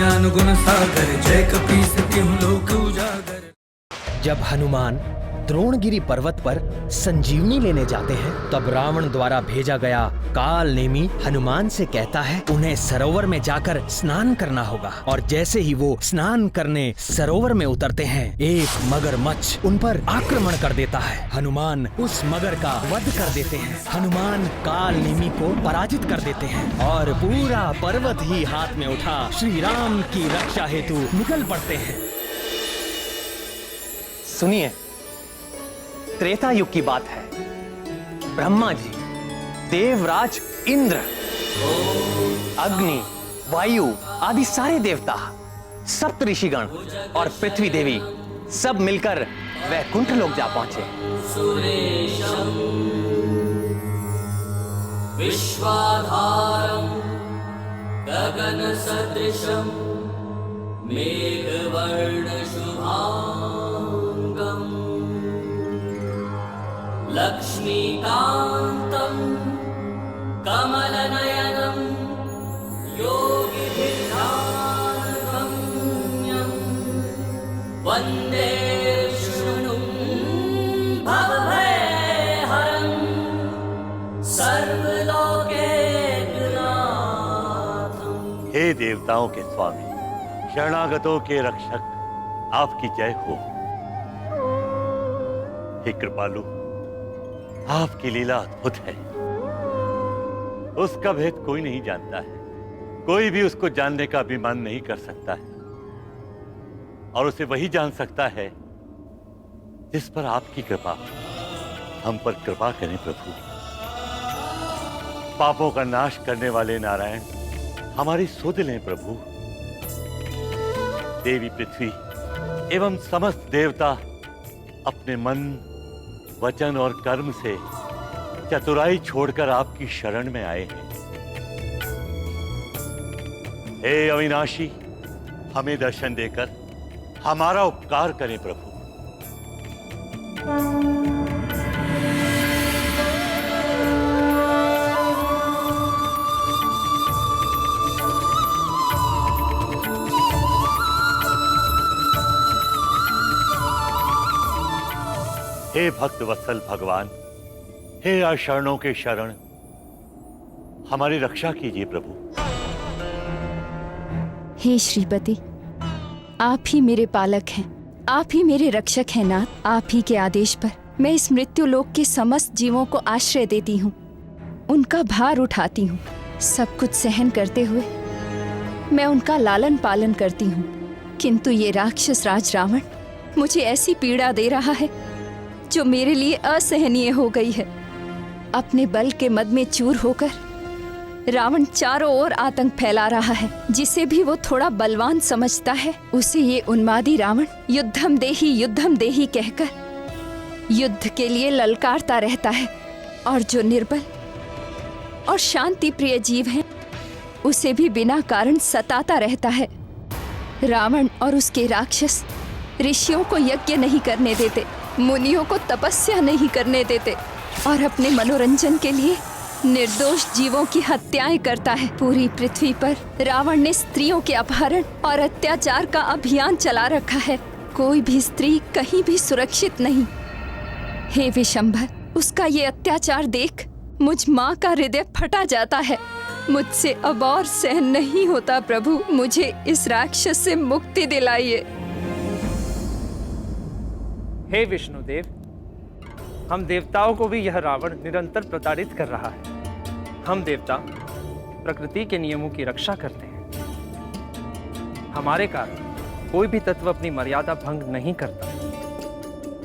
ज्ञान गुण सागर, जय कपीस तिहुँ लोक उजागर। जब हनुमान द्रोणगिरी पर्वत पर संजीवनी लेने जाते हैं, तब रावण द्वारा भेजा गया काल नेमी हनुमान से कहता है उन्हें सरोवर में जाकर स्नान करना होगा। और जैसे ही वो स्नान करने सरोवर में उतरते हैं, एक मगरमच्छ उन पर आक्रमण कर देता है। हनुमान उस मगर का वध कर देते हैं। हनुमान काल नेमी को पराजित कर देते हैं और पूरा पर्वत ही हाथ में उठा श्री राम की रक्षा हेतु निकल पड़ते हैं। सुनिए, त्रेता युग की बात है। ब्रह्मा जी, देवराज इंद्र, अग्नि, वायु आदि सारे देवता, सप्त ऋषिगण और पृथ्वी देवी सब मिलकर वैकुंठ लोक जा पहुंचे। सुरेशम विश्वाधारम गगन सदृशम मेघवर्ण शुभांगम लक्ष्मीकांतं कमलनयनं योगिभिर्ध्यानगम्यं वन्दे विष्णुं भवभयहरं सर्वलोकैकनाथम्। हे देवताओं के स्वामी, शरणागतों के रक्षक, आपकी जय हो। हे कृपालु, आपकी लीला अद्भुत है। उसका भेद कोई नहीं जानता है, कोई भी उसको जानने का अभिमान नहीं कर सकता है, और उसे वही जान सकता है जिस पर आपकी कृपा। हम पर कृपा करें प्रभु। पापों का नाश करने वाले नारायण, हमारी सुध लें प्रभु। देवी पृथ्वी एवं समस्त देवता अपने मन, वचन और कर्म से चतुराई छोड़कर आपकी शरण में आए हैं। हे अविनाशी, हमें दर्शन देकर हमारा उपकार करें प्रभु। हे भक्त वत्सल भगवान, हे अशरणों के शरण, हमारी रक्षा कीजिए प्रभु। हे श्रीपति, आप ही मेरे पालक हैं, आप ही मेरे रक्षक हैं नाथ। आप ही के आदेश पर मैं इस मृत्यु लोक के समस्त जीवों को आश्रय देती हूँ, उनका भार उठाती हूँ। सब कुछ सहन करते हुए मैं उनका लालन पालन करती हूँ, किंतु ये राक्षस राज रावण मुझे ऐसी पीड़ा दे रहा है जो मेरे लिए असहनीय हो गई है। अपने बल के मद में चूर होकर रावण चारों ओर आतंक फैला रहा है। जिसे भी वो थोड़ा बलवान समझता है, उसे ये उन्मादी रावण युद्धम देही कहकर युद्ध के लिए ललकारता रहता है, और जो निर्बल और शांति प्रिय जीव है, उसे भी बिना कारण सताता रहता है। रावण और उसके राक्षस ऋषियों को यज्ञ नहीं करने देते, मुनियों को तपस्या नहीं करने देते, और अपने मनोरंजन के लिए निर्दोष जीवों की हत्याएं करता है। पूरी पृथ्वी पर रावण ने स्त्रियों के अपहरण और अत्याचार का अभियान चला रखा है। कोई भी स्त्री कहीं भी सुरक्षित नहीं। हे विशंभर, उसका ये अत्याचार देख मुझ माँ का हृदय फटा जाता है। मुझसे अब और सहन नहीं होता प्रभु, मुझे इस राक्षस से मुक्ति दिलाइए। हे विष्णुदेव, हम देवताओं को भी यह रावण निरंतर प्रताड़ित कर रहा है। हम देवता प्रकृति के नियमों की रक्षा करते हैं। हमारे कारण कोई भी तत्व अपनी मर्यादा भंग नहीं करता,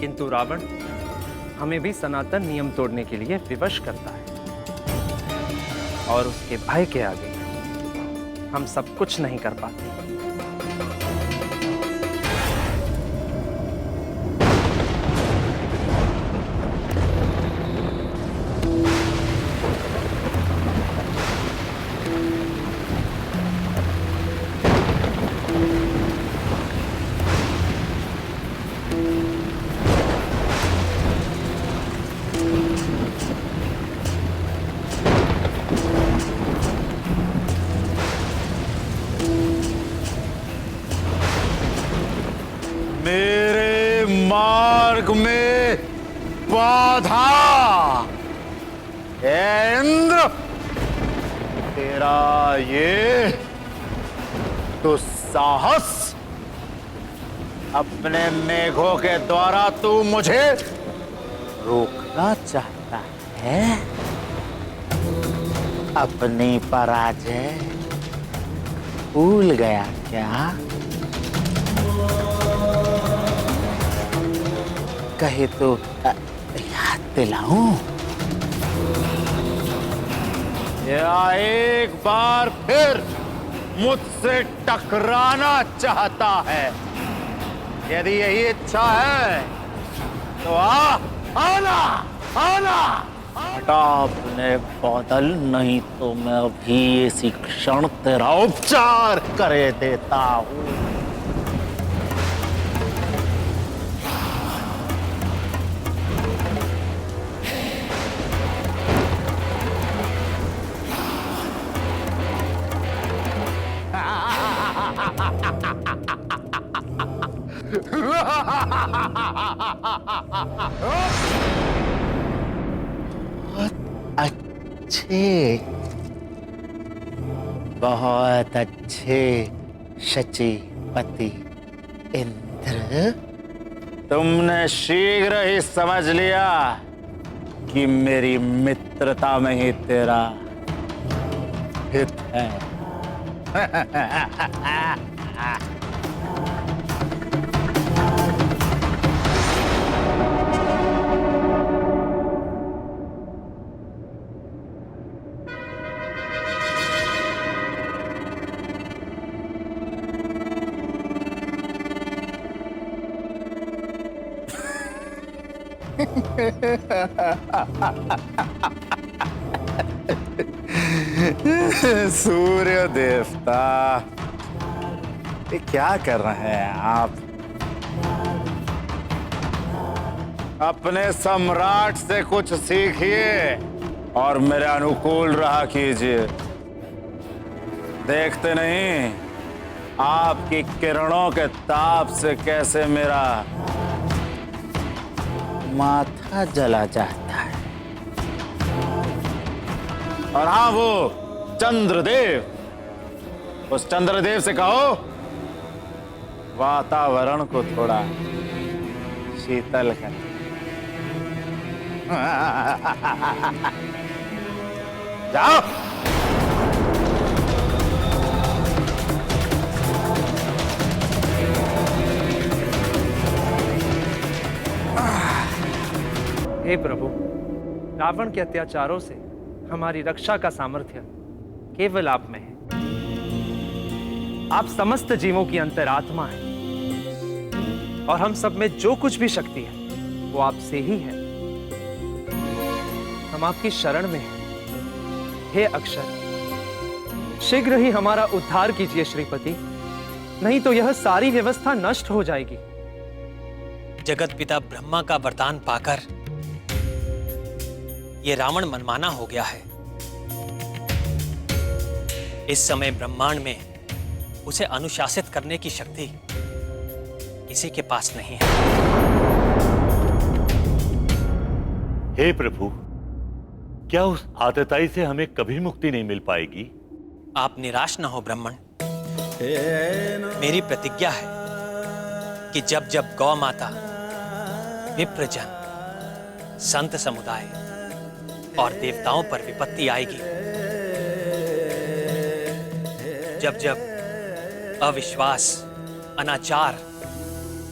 किंतु रावण हमें भी सनातन नियम तोड़ने के लिए विवश करता है, और उसके भय के आगे हम सब कुछ नहीं कर पाते। मेरे मार्ग में बाधा। हे इंद्र, तेरा ये दुस्साहस, अपने मेघों के द्वारा तू मुझे रोकना चाहता है। अपनी पराजय भूल गया क्या? कहे तो याद दिलाऊं? या एक बार फिर मुझसे टकराना चाहता है? यदि यही इच्छा है तो आना आना। हटा अपने बादल, नहीं तो मैं अभी इसी क्षण तेरा उपचार करे देता हूं। बहुत अच्छे शचीपति इंद्र, तुमने शीघ्र ही समझ लिया कि मेरी मित्रता में ही तेरा हित है। सूर्य देवता, ये क्या कर रहे हैं आप? अपने सम्राट से कुछ सीखिए और मेरे अनुकूल रहा कीजिए। देखते नहीं आपकी किरणों के ताप से कैसे मेरा माथा जला जाता है। और हाँ, वो चंद्रदेव, उस चंद्रदेव से कहो वातावरण को थोड़ा शीतल कर। जाओ। हे प्रभु, रावण के अत्याचारों से हमारी रक्षा का सामर्थ्य केवल आप में है। आप समस्त जीवों की अंतरात्मा हैं और हम सब में जो कुछ भी शक्ति है वो आपसे ही है। हम आपकी शरण में हैं। हे अक्षर, शीघ्र ही हमारा उद्धार कीजिए श्रीपति, नहीं तो यह सारी व्यवस्था नष्ट हो जाएगी। जगत पिता ब्रह्मा का वरदान पाकर ये रावण मनमाना हो गया है। इस समय ब्रह्मांड में उसे अनुशासित करने की शक्ति किसी के पास नहीं है। हे प्रभु, क्या उस आतताई से हमें कभी मुक्ति नहीं मिल पाएगी? आप निराश न हो ब्राह्मण। मेरी प्रतिज्ञा है कि जब जब गौ माता, विप्रजन, संत समुदाय और देवताओं पर विपत्ति आएगी, जब जब अविश्वास, अनाचार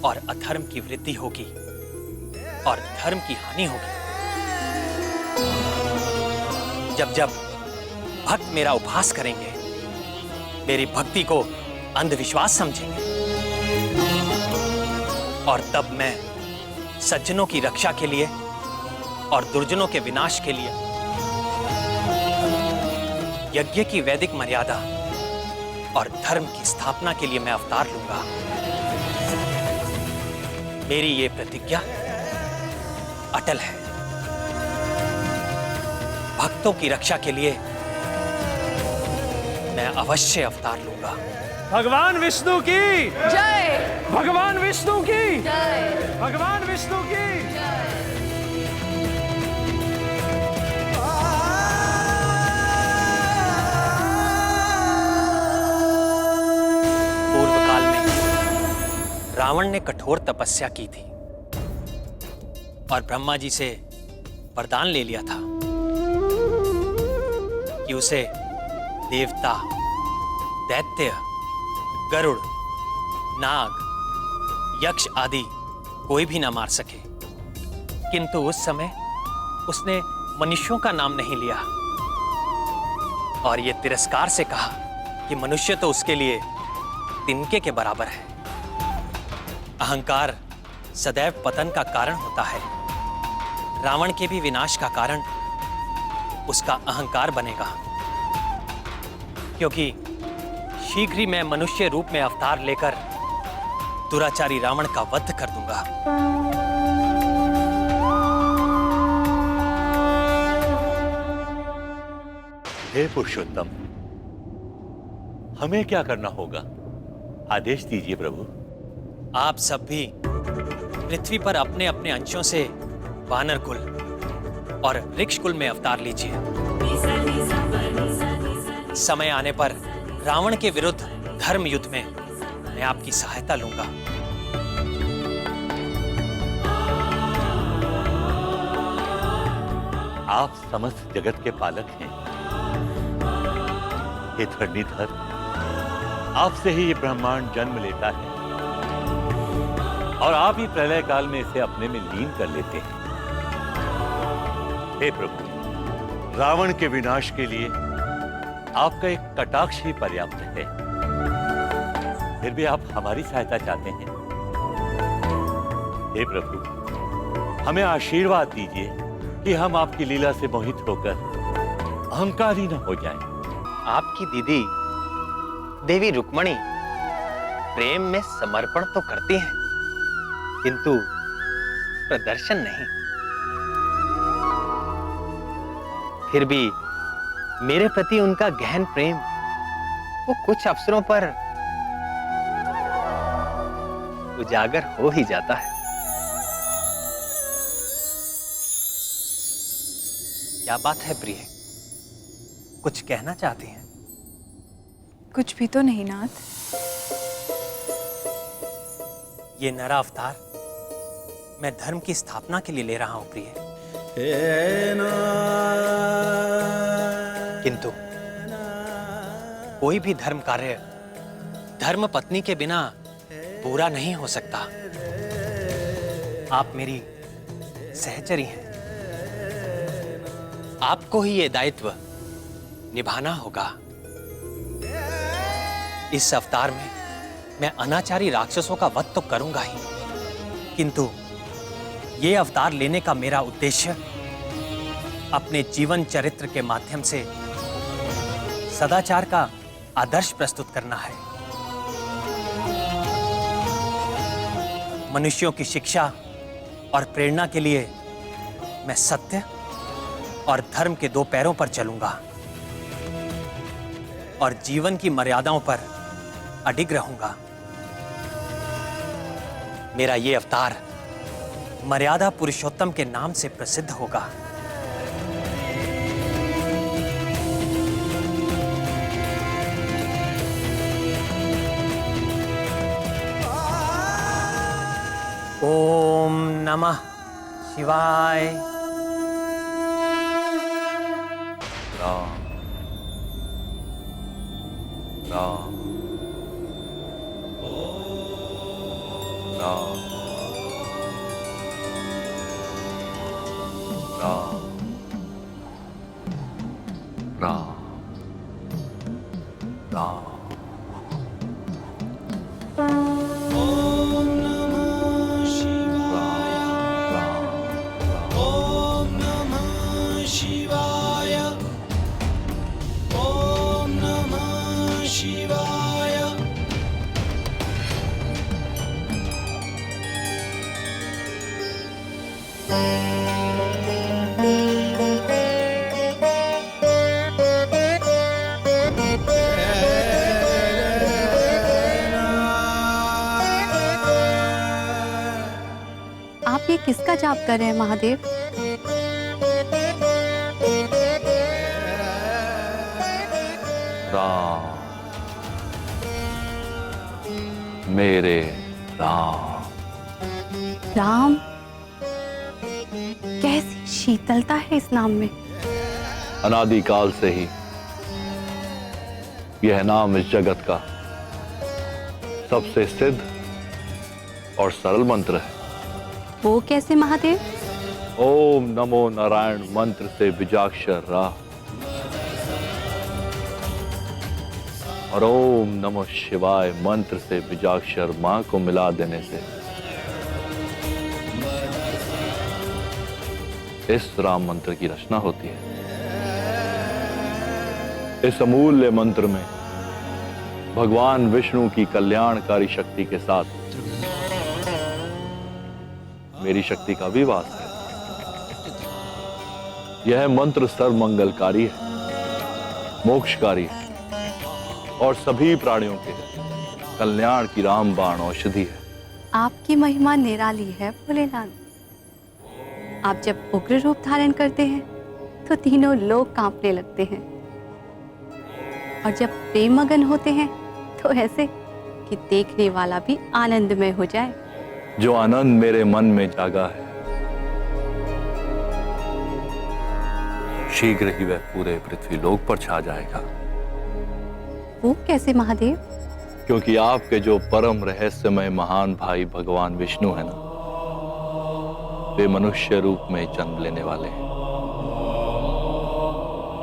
और अधर्म की वृद्धि होगी और धर्म की हानि होगी, जब जब भक्त मेरा उपहास करेंगे, मेरी भक्ति को अंधविश्वास समझेंगे, और तब मैं सज्जनों की रक्षा के लिए और दुर्जनों के विनाश के लिए यज्ञ की वैदिक मर्यादा और धर्म की स्थापना के लिए मैं अवतार लूंगा। मेरी ये प्रतिज्ञा अटल है। भक्तों की रक्षा के लिए मैं अवश्य अवतार लूंगा। भगवान विष्णु की जय भगवान विष्णु की जय भगवान विष्णु की पूर्व काल में रावण ने कठोर तपस्या की थी और ब्रह्मा जी से वरदान ले लिया था कि उसे देवता, दैत्य, गरुड़, नाग, यक्ष आदि कोई भी ना मार सके। किंतु उस समय उसने मनुष्यों का नाम नहीं लिया और ये तिरस्कार से कहा कि मनुष्य तो उसके लिए तिनके के बराबर है। अहंकार सदैव पतन का कारण होता है। रावण के भी विनाश का कारण उसका अहंकार बनेगा, क्योंकि शीघ्र ही मैं मनुष्य रूप में अवतार लेकर दुराचारी रावण का वध कर दूंगा। हे पुरुषोत्तम, हमें क्या करना होगा? आदेश दीजिए प्रभु। आप सब भी पृथ्वी पर अपने अपने अंशों से वानर कुल और वृक्ष कुल में अवतार लीजिए। समय आने पर रावण के विरुद्ध धर्म युद्ध में मैं आपकी सहायता लूंगा। आप समस्त जगत के पालक हैं। हे धरणीधर, आपसे ही ये ब्रह्मांड जन्म लेता है और आप ही प्रलय काल में इसे अपने में लीन कर लेते हैं। हे प्रभु, रावण के विनाश के लिए आपका एक कटाक्ष ही पर्याप्त है। फिर भी आप हमारी सहायता चाहते हैं। हे प्रभु, हमें आशीर्वाद दीजिए कि हम आपकी लीला से मोहित होकर अहंकारी न हो जाएं। आपकी दीदी देवी रुक्मणी प्रेम में समर्पण तो करती हैं, किंतु प्रदर्शन नहीं। फिर भी मेरे प्रति उनका गहन प्रेम वो कुछ अवसरों पर उजागर हो ही जाता है। क्या बात है प्रिय, कुछ कहना चाहती हैं? कुछ भी तो नहीं नाथ। ये नरा अवतार मैं धर्म की स्थापना के लिए ले रहा हूं प्रिय, किंतु कोई भी धर्म कार्य धर्म पत्नी के बिना पूरा नहीं हो सकता। आप मेरी सहचरी हैं, आपको ही ये दायित्व निभाना होगा। इस अवतार में मैं अनाचारी राक्षसों का वध तो करूंगा ही, किंतु ये अवतार लेने का मेरा उद्देश्य अपने जीवन चरित्र के माध्यम से सदाचार का आदर्श प्रस्तुत करना है। मनुष्यों की शिक्षा और प्रेरणा के लिए मैं सत्य और धर्म के दो पैरों पर चलूंगा और जीवन की मर्यादाओं पर अडिग रहूंगा। मेरा ये अवतार मर्यादा पुरुषोत्तम के नाम से प्रसिद्ध होगा। ओम नमः शिवाय। राम राम राम राम राम राम। किसका जाप कर रहे हैं महादेव? राम, मेरे राम। राम? कैसी शीतलता है इस नाम में। अनादिकाल से ही यह नाम इस जगत का सबसे सिद्ध और सरल मंत्र है। वो कैसे महादेव? ओम नमो नारायण मंत्र से बीजाक्षर रा और ओम नमो शिवाय मंत्र से बीजाक्षर मां को मिला देने से इस राम मंत्र की रचना होती है। इस अमूल्य मंत्र में भगवान विष्णु की कल्याणकारी शक्ति के साथ मेरी शक्ति का भी वास है। यह मंत्र सर्वमंगलकारी है, मोक्षकारी है और सभी प्राणियों के कल्याण की रामबाण औषधि है। आपकी महिमा निराली है भोलेनाथ। आप जब उग्र रूप धारण करते हैं तो तीनों लोग कांपने लगते हैं, और जब प्रेम मगन होते हैं तो ऐसे कि देखने वाला भी आनंदमय हो जाए। जो आनंद मेरे मन में जागा है, शीघ्र ही वह पूरे पृथ्वी लोक पर छा जाएगा। वो कैसे महादेव? क्योंकि आपके जो परम रहस्यमय महान भाई भगवान विष्णु है ना, वे मनुष्य रूप में जन्म लेने वाले हैं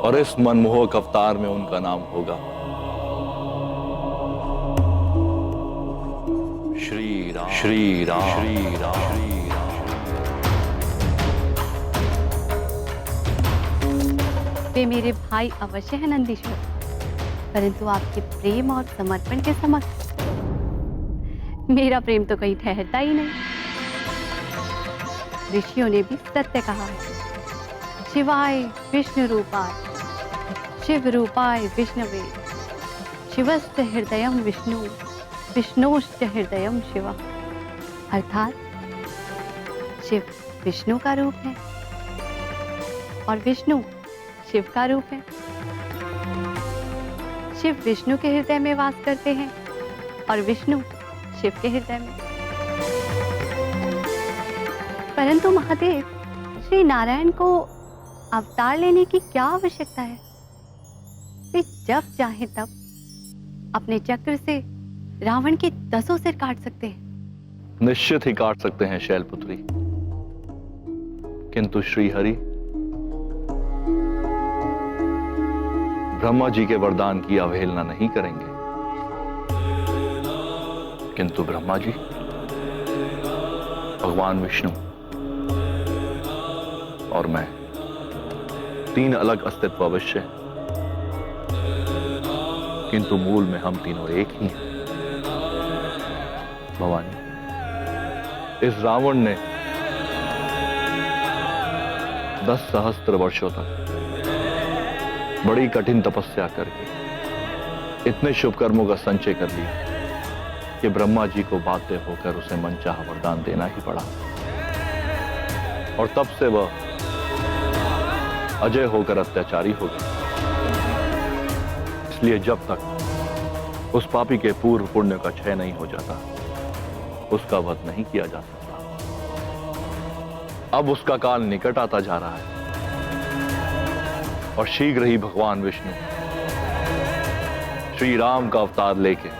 और इस मनमोहक अवतार में उनका नाम होगा श्री राम। श्री राम, श्री राम, श्री राम। वे मेरे भाई अवश्य है नंदीश्वर, परंतु आपके प्रेम और समर्पण के समक्ष मेरा प्रेम तो कहीं ठहरता ही नहीं। ऋषियों ने भी सत्य कहा है, शिवाय विष्णु रूपाय शिव रूपाय विष्णवे शिवस्य हृदयम विष्णु विष्णुश्च हृदयम शिव। अर्थात शिव विष्णु का रूप है और विष्णु शिव का रूप है। शिव विष्णु के हृदय में वास करते हैं और विष्णु शिव के हृदय में। परंतु महादेव, श्री नारायण को अवतार लेने की क्या आवश्यकता है? वे जब चाहे तब अपने चक्र से रावण के 10 सिर काट सकते हैं। निश्चित ही काट सकते हैं शैलपुत्री, किंतु श्री हरि ब्रह्मा जी के वरदान की अवहेलना नहीं करेंगे। किंतु ब्रह्मा जी, भगवान विष्णु और मैं, तीन अलग अस्तित्व अवश्य हैं, किंतु मूल में हम तीनों एक ही हैं। भवानी, इस रावण ने 10 सहस्त्र वर्षों तक बड़ी कठिन तपस्या करके इतने शुभ कर्मों का संचय कर लिया कि ब्रह्मा जी को बाध्य होकर उसे मनचाहा वरदान देना ही पड़ा, और तब से वह अजय होकर अत्याचारी हो गया। इसलिए जब तक उस पापी के पूर्व पुण्य का क्षय नहीं हो जाता, उसका वध नहीं किया जा सकता। अब उसका काल निकट आता जा रहा है और शीघ्र ही भगवान विष्णु श्री राम का अवतार लेके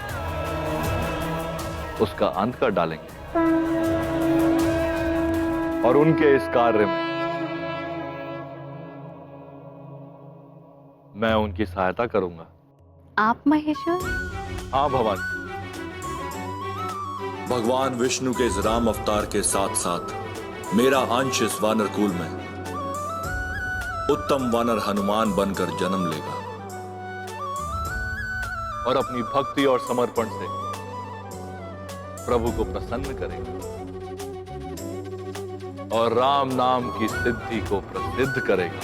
उसका अंत कर डालेंगे और उनके इस कार्य में मैं उनकी सहायता करूंगा। आप महेश्वर? हाँ भवानी। भगवान विष्णु के इस राम अवतार के साथ साथ मेरा अंश इस वानर कुल में उत्तम वानर हनुमान बनकर जन्म लेगा और अपनी भक्ति और समर्पण से प्रभु को प्रसन्न करेगा और राम नाम की सिद्धि को प्रसिद्ध करेगा।